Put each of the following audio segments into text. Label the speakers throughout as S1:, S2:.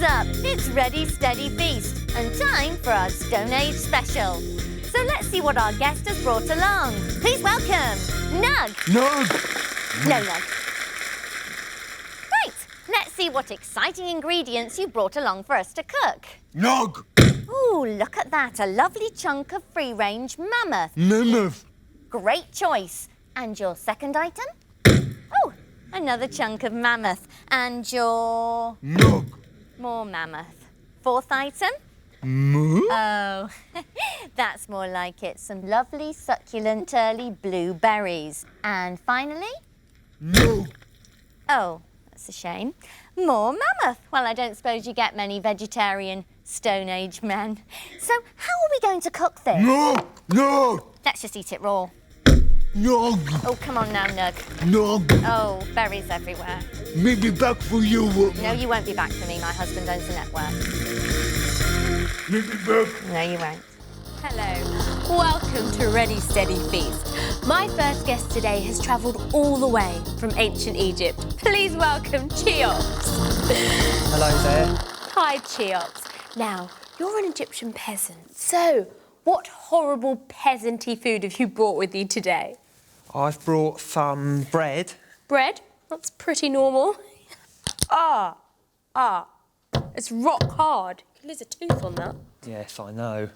S1: up, it's ready, steady, feast, and time for our Stone Age special. So let's see what our guest has brought along. Please welcome, Nug.
S2: Nug!
S1: No, Nug. Right, let's see what exciting ingredients you brought along for us to cook.
S2: Nug!
S1: Ooh, look at that, a lovely chunk of free-range mammoth.
S2: Mammoth!
S1: Great choice. And your second item? Oh, another chunk of mammoth. And your...
S2: Nug!
S1: More mammoth. Fourth item?
S2: Moo?
S1: Oh, that's more like it. Some lovely, succulent, early blueberries. And finally?
S2: No!
S1: Oh, that's a shame. More mammoth. Well, I don't suppose you get many vegetarian Stone Age men. So how are we going to cook this?
S2: No! No!
S1: Let's just eat it raw.
S2: Nug!
S1: Oh, come on now, Nug.
S2: Nug!
S1: Oh, berries everywhere.
S2: Maybe back for you, woman.
S1: No, you won't be back for me. My husband owns the network.
S2: Maybe back.
S1: No, you won't.
S3: Hello, welcome to Ready Steady Feast. My first guest today has travelled all the way from ancient Egypt. Please welcome Cheops.
S4: Hello there.
S3: Hi Cheops. Now, you're an Egyptian peasant, so what horrible peasanty food have you brought with you today?
S4: I've brought some bread.
S3: Bread? That's pretty normal. It's rock hard. You could lose a tooth on that.
S4: Yes, I know.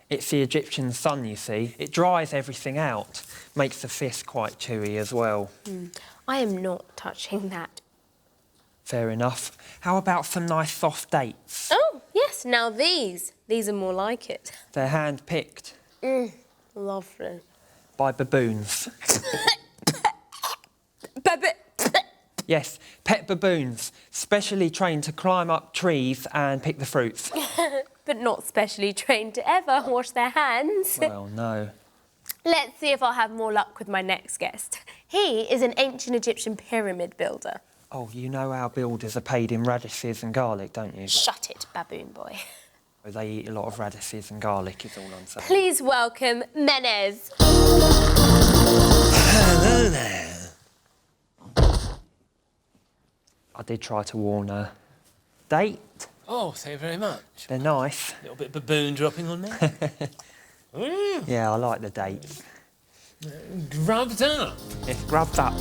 S4: It's the Egyptian sun, you see. It dries everything out, makes the fish quite chewy as well.
S3: I am not touching that.
S4: Fair enough. How about some nice soft dates?
S3: Oh, yes, now these are more like it.
S4: They're hand-picked
S3: Lovely.
S4: by baboons. Yes, pet baboons, specially trained to climb up trees and pick the fruits.
S3: But not specially trained to ever wash their hands.
S4: Well, no.
S3: Let's see if I'll have more luck with my next guest. He is an ancient Egyptian pyramid builder.
S4: Oh, you know our builders are paid in radishes and garlic, don't you?
S3: Shut it, baboon boy.
S4: They eat a lot of radishes and garlic, is all I'm saying.
S3: Please welcome Menez.
S5: Hello there.
S4: I did try to warn her. Date?
S5: Oh, thank you very much.
S4: They're nice.
S5: A little bit of baboon dropping on me.
S4: Yeah, I like the dates.
S5: Grubbed up.
S4: It's grubbed up.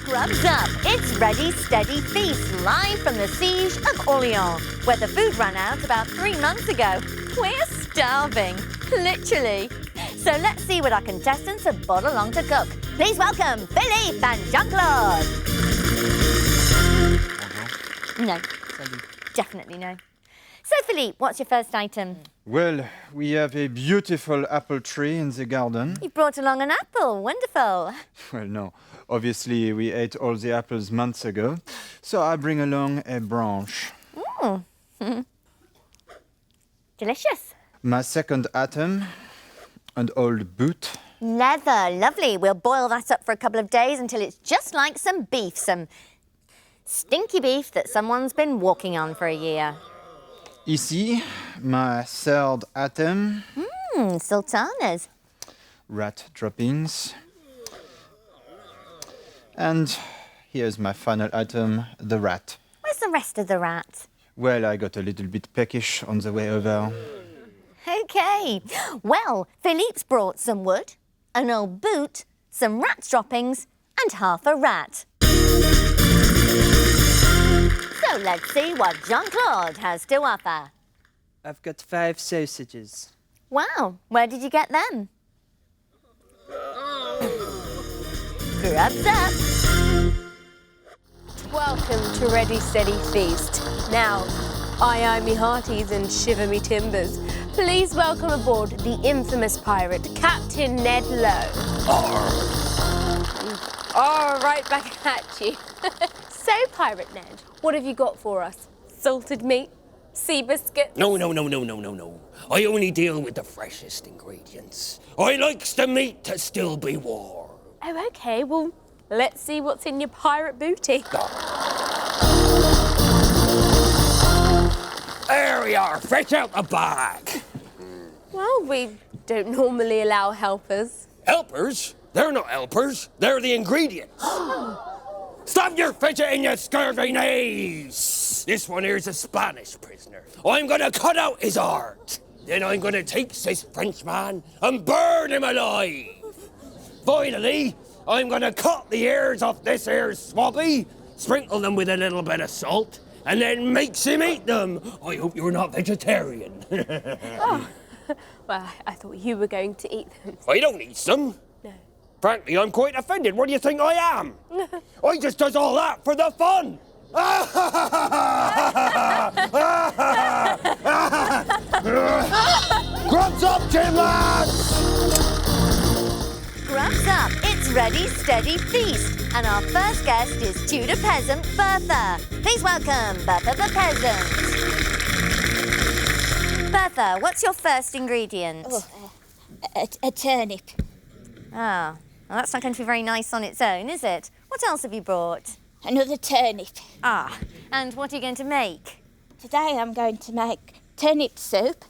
S1: Grub's up. It's ready, steady, feast, live from the siege of Orleans, where the food ran out about 3 months ago. We're starving, literally. So let's see what our contestants have brought along to cook. Please welcome Philippe and Jean-Claude. No, definitely no. So Philippe, what's your first item?
S6: Well, we have a beautiful apple tree in the garden.
S1: You brought along an apple, wonderful.
S6: Well, no, obviously we ate all the apples months ago, so I bring along a branch.
S1: Delicious.
S6: My second item, an old boot.
S1: Leather, lovely. We'll boil that up for a couple of days until it's just like some beef, some stinky beef that someone's been walking on for a year.
S6: Ici, my third item.
S1: Sultanas.
S6: Rat droppings. And here's my final item, the rat.
S1: Where's the rest of the rat?
S6: Well, I got a little bit peckish on the way over.
S1: OK. Well, Philippe's brought some wood, an old boot, some rat droppings, and half a rat. So let's see what Jean-Claude has to offer.
S7: I've got 5 sausages.
S1: Wow, where did you get them? Grub's up.
S3: Welcome to Ready Steady Feast. Now, aye me hearties and shiver me timbers. Please welcome aboard the infamous pirate, Captain Ned Lowe. Oh, right back at you. So, Pirate Ned, what have you got for us? Salted meat? Sea biscuits?
S5: No. I only deal with the freshest ingredients. I likes the meat to still be warm.
S3: Oh, OK, well, let's see what's in your pirate booty.
S5: There we are, fetch out the bag.
S3: Well, we don't normally allow helpers.
S5: Helpers? They're not helpers, they're the ingredients. Stop your fidgeting, you scurvy knees! This one here's a Spanish prisoner. I'm gonna cut out his heart. Then I'm gonna take this Frenchman and burn him alive. Finally, I'm gonna cut the ears off this here swabby, sprinkle them with a little bit of salt, and then makes him eat them. I hope you're not vegetarian.
S3: Oh, well, I thought you were going to eat them.
S5: I don't eat them.
S3: No.
S5: Frankly, I'm quite offended. What do you think I am? I just does all that for the fun. Grub's up, Jim, lads!
S1: Grub's up. It's ready, steady, feast. And our first guest is Tudor peasant Bertha. Please welcome Bertha the peasant. Bertha, what's your first ingredient?
S8: A turnip.
S1: Ah, well, that's not going to be very nice on its own, is it? What else have you brought?
S8: Another turnip.
S1: Ah, and what are you going to make?
S8: Today I'm going to make turnip soup,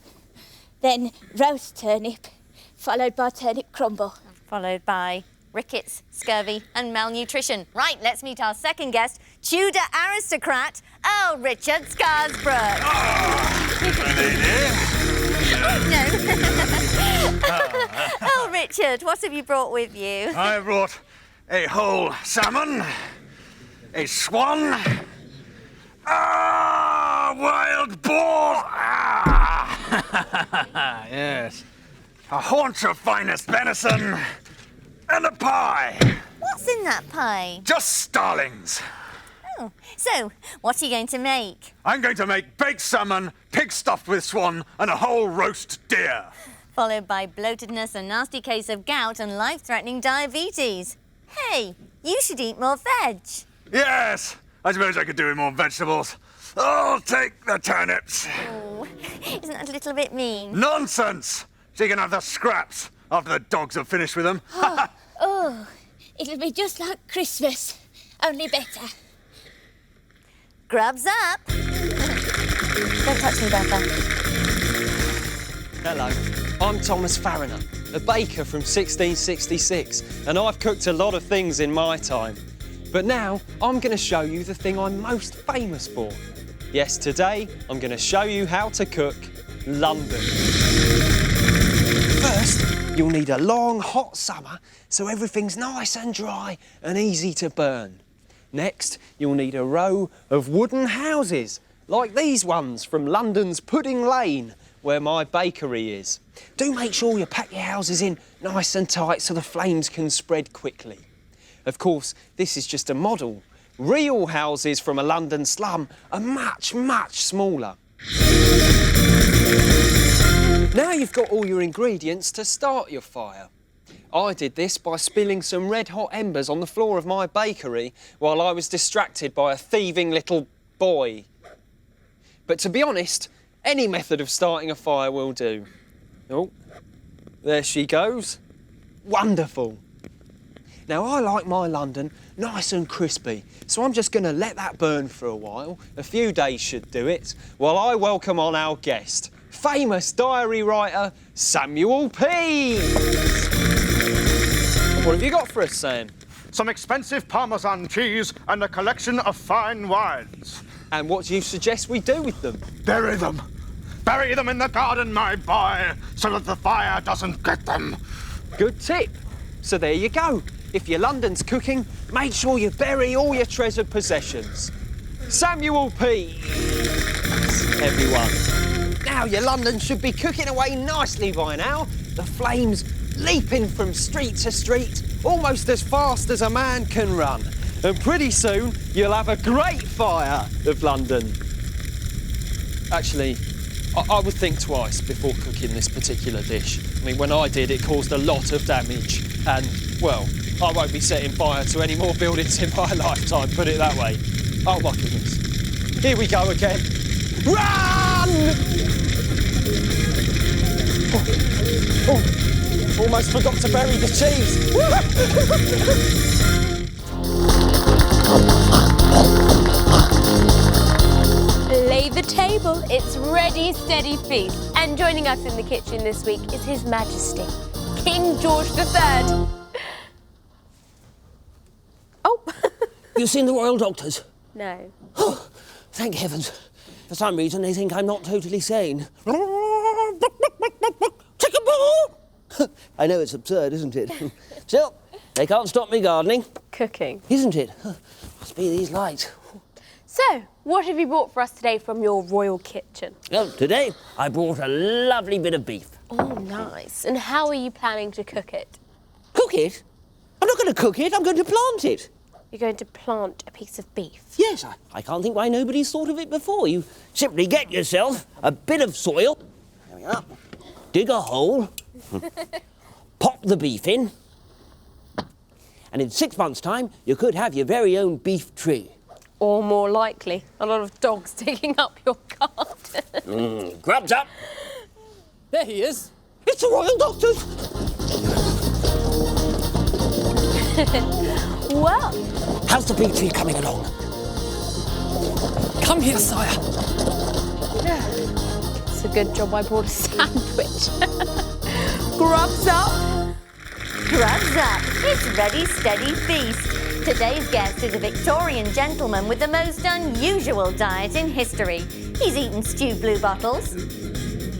S8: then roast turnip, followed by turnip crumble.
S1: Followed by rickets, scurvy and malnutrition. Right, let's meet our second guest, Tudor aristocrat, Earl Richard Scarsbrook. Earl Richard, what have you brought with you?
S2: I brought a whole salmon, a swan, wild boar, yes, a haunch of finest venison, and a pie.
S1: What's in that pie?
S2: Just starlings.
S1: Oh, so what are you going to make?
S2: I'm going to make baked salmon, pig stuffed with swan, and a whole roast deer.
S1: Followed by bloatedness, a nasty case of gout and life-threatening diabetes. Hey, you should eat more veg.
S2: Yes, I suppose I could do with more vegetables. I'll take the turnips.
S1: Oh, isn't that a little bit mean?
S2: Nonsense! She can have the scraps after the dogs have finished with them.
S8: Oh, it'll be just like Christmas, only better.
S1: Grub's up. Don't touch me, Bertha.
S4: Hello, I'm Thomas Farriner, a baker from 1666, and I've cooked a lot of things in my time. But now, I'm going to show you the thing I'm most famous for. Yes, today, I'm going to show you how to cook London. First, you'll need a long, hot summer, so everything's nice and dry and easy to burn. Next, you'll need a row of wooden houses, like these ones from London's Pudding Lane, where my bakery is. Do make sure you pack your houses in nice and tight so the flames can spread quickly. Of course, this is just a model. Real houses from a London slum are much, much smaller. Now you've got all your ingredients to start your fire. I did this by spilling some red-hot embers on the floor of my bakery while I was distracted by a thieving little boy. But to be honest, any method of starting a fire will do. Oh, there she goes. Wonderful. Now, I like my London nice and crispy, so I'm just going to let that burn for a while. A few days should do it, while I welcome on our guest, famous diary writer Samuel Pease. What have you got for us, Sam?
S9: Some expensive Parmesan cheese and a collection of fine wines.
S4: And what do you suggest we do with them?
S9: Bury them. Bury them in the garden, my boy, so that the fire doesn't get them.
S4: Good tip. So there you go. If your London's cooking, make sure you bury all your treasured possessions. Samuel Pease, everyone. Now your London should be cooking away nicely by now. The flames leaping from street to street, almost as fast as a man can run. And pretty soon, you'll have a great fire of London. Actually, I would think twice before cooking this particular dish. I mean, when I did, it caused a lot of damage. And, well, I won't be setting fire to any more buildings in my lifetime, put it that way. Oh, my goodness. Here we go again. Run! Oh, almost forgot to bury the cheese.
S3: Lay the table, it's ready, steady, feast. And joining us in the kitchen this week is His Majesty, King George III. Oh.
S5: You seen the royal doctors?
S3: No.
S5: Oh, thank heavens. For some reason, they think I'm not totally sane. Chicken ball! I know it's absurd, isn't it? Still, they can't stop me gardening.
S3: Cooking.
S5: Isn't it? Must be these lights.
S3: So, what have you brought for us today from your royal kitchen?
S5: Well, today I brought a lovely bit of beef.
S3: Oh, nice. And how are you planning to cook it?
S5: Cook it? I'm not going to cook it, I'm going to plant it.
S3: You're going to plant a piece of beef?
S5: Yes, I can't think why nobody's thought of it before. You simply get yourself a bit of soil, there we are, dig a hole, pop the beef in, and in 6 months' time, you could have your very own beef tree.
S3: Or more likely, a lot of dogs digging up your garden.
S5: Grub's up.
S7: There he is.
S5: It's the royal doctors.
S3: Well.
S5: How's the beef tree coming along?
S7: Come here, sire.
S3: It's a good job I brought a sandwich. Grub's up.
S1: Grub's up. It's ready, steady, feast. Today's guest is a Victorian gentleman with the most unusual diet in history. He's eaten stewed blue bottles,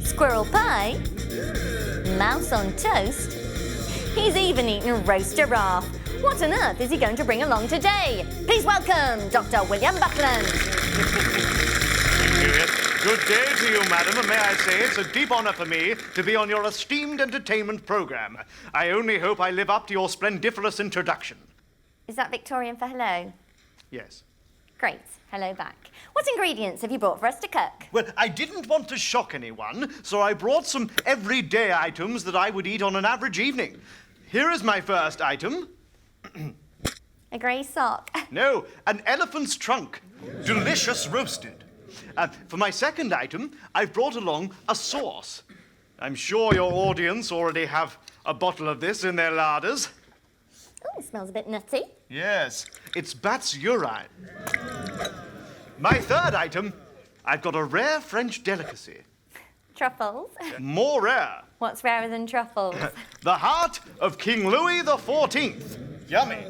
S1: squirrel pie, mouse on toast. He's even eaten roast giraffe. What on earth is he going to bring along today? Please welcome Dr. William Buckland.
S9: Good day to you, madam, and may I say it's a deep honour for me to be on your esteemed entertainment programme. I only hope I live up to your splendiferous introduction.
S1: Is that Victorian for hello?
S9: Yes.
S1: Great. Hello back. What ingredients have you brought for us to cook?
S9: Well, I didn't want to shock anyone, so I brought some everyday items that I would eat on an average evening. Here is my first item.
S1: A grey sock.
S9: No, an elephant's trunk. Delicious roasted. For my second item, I've brought along a sauce. I'm sure your audience already have a bottle of this in their larders.
S1: Oh, it smells a bit nutty.
S9: Yes, it's bat's urine. My third item, I've got a rare French delicacy.
S1: Truffles.
S9: More rare.
S1: What's rarer than truffles?
S9: The heart of King Louis XIV. Yummy.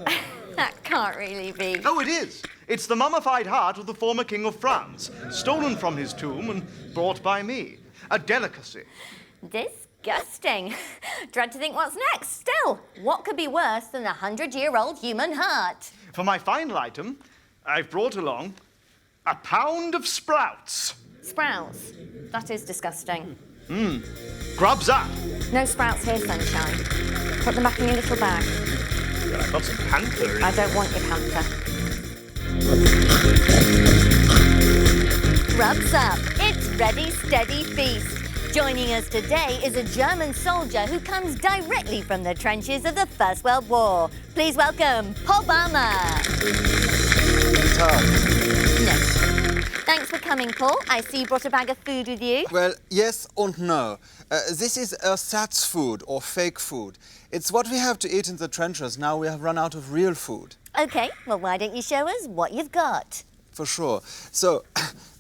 S1: That can't really be.
S9: Oh, it is. It's the mummified heart of the former King of France, stolen from his tomb and brought by me. A delicacy.
S1: Disgusting. Dread to think what's next. Still, what could be worse than a 100-year-old human heart?
S9: For my final item, I've brought along a pound of sprouts.
S1: Sprouts? That is disgusting.
S9: Grub's up.
S1: No sprouts here, sunshine. Put them back in your little bag.
S9: Well, I've got some panther.
S1: I don't want your panther. Grub's up. It's ready, steady, feast. Joining us today is a German soldier who comes directly from the trenches of the First World War. Please welcome Paul Balmer. No. Thanks for coming, Paul. I see you brought a bag of food with you.
S6: Well, yes and no. This is ersatz food or fake food. It's what we have to eat in the trenches. Now we have run out of real food.
S1: OK, well, why don't you show us what you've got?
S6: For sure. So,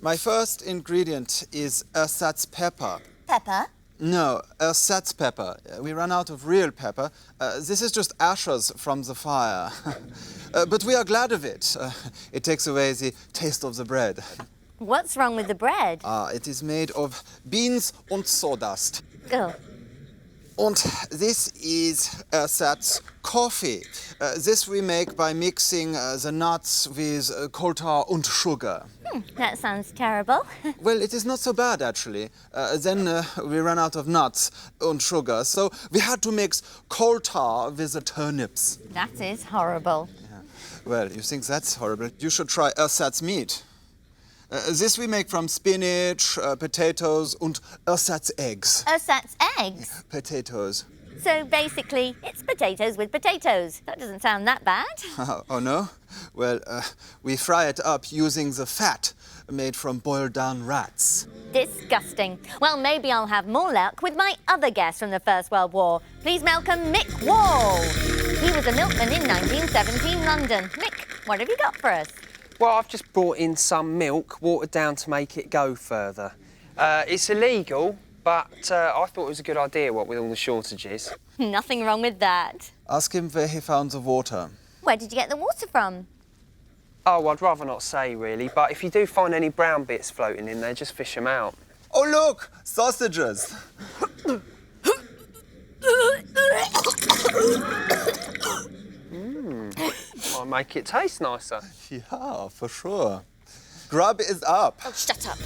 S6: my first ingredient is ersatz pepper.
S1: Pepper?
S6: No, ersatz pepper. We ran out of real pepper. This is just ashes from the fire. But we are glad of it. It takes away the taste of the bread.
S1: What's wrong with the bread?
S6: It is made of beans and sawdust.
S1: Oh.
S6: And this is ersatz coffee. This we make by mixing the nuts with coal tar and sugar.
S1: That sounds terrible.
S6: Well, it is not so bad, actually. Then we ran out of nuts and sugar, so we had to mix coal tar with the turnips.
S1: That is horrible.
S6: Yeah. Well, you think that's horrible? You should try ersatz meat. This we make from spinach, potatoes, and ersatz eggs.
S1: Ersatz eggs?
S6: Potatoes.
S1: So basically, it's potatoes with potatoes. That doesn't sound that bad.
S6: Oh, no? Well, we fry it up using the fat made from boiled down rats.
S1: Disgusting. Well, maybe I'll have more luck with my other guest from the First World War. Please welcome Mick Wall. He was a milkman in 1917 London. Mick, what have you got for us?
S4: Well, I've just brought in some milk, watered down to make it go further. It's illegal, but I thought it was a good idea, what with all the shortages.
S1: Nothing wrong with that.
S6: Ask him where he found the water.
S1: Where did you get the water from?
S4: Oh, I'd rather not say, really, but if you do find any brown bits floating in there, just fish them out.
S6: Oh, look! Sausages!
S4: Might make it taste nicer.
S6: Yeah, for sure. Grub is up.
S8: Oh, shut up.